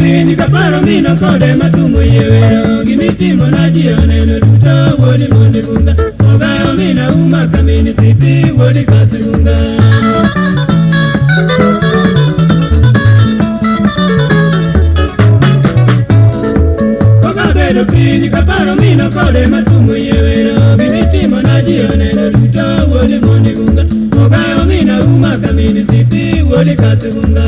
piny kaparo mino kode matumo yewero gimitimo na ji oneno duto wuodi mondi bunga ogayo mina uma kamini sipi wuodi katunga ogabedo piny kaparo mino kode matumo yewero gimitimo na ji oneno duto wuodi mondi bunga ogayo mina uma kamini sipi wuodi katunga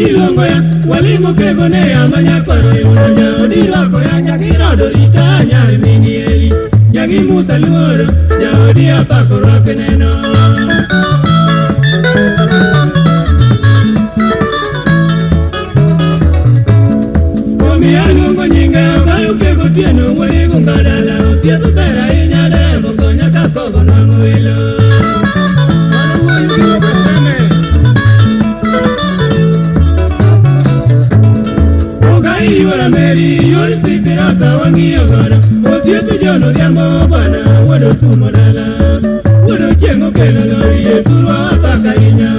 Ilongo ya walimu kego ne amanya kwaro yonya odirako ya nyagirodo rita nyari minieli nyagi musa luoro ya odi apako rapeneno Omi alungo nyinga bayo kego tieno waligo ngadala osieto bera inyade mokonya kakogo nanguilo Yora meri, yori sipirasa wangi yogara Osiepe jono diambo bana, wado sumodala Wado chengo kelo lori yeturwa apaka inya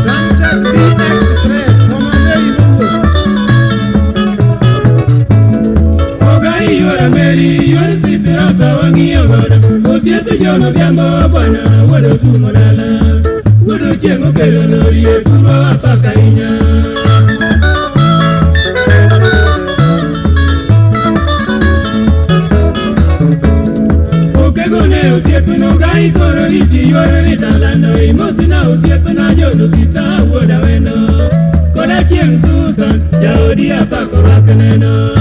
Sunset Beat Express, komande imungo Ogai yora meri, yori sipirasa wangi yogara Osiepe jono diambo bana, wado sumodala Wado chengo kelo lori yeturwa apaka inya Osiepeno gai koro iti yore ni talando Imosina osiepena jodo kisa woda wendo Koda chieng Susan, jaodi apako rakeneno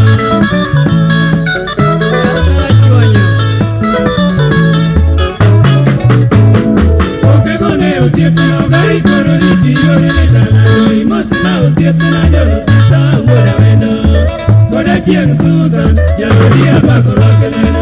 Okegone osiepeno gai koro iti yore ni talando Imosina osiepena jodo kisa woda wendo Koda chieng Susan, jaodi apako rakeneno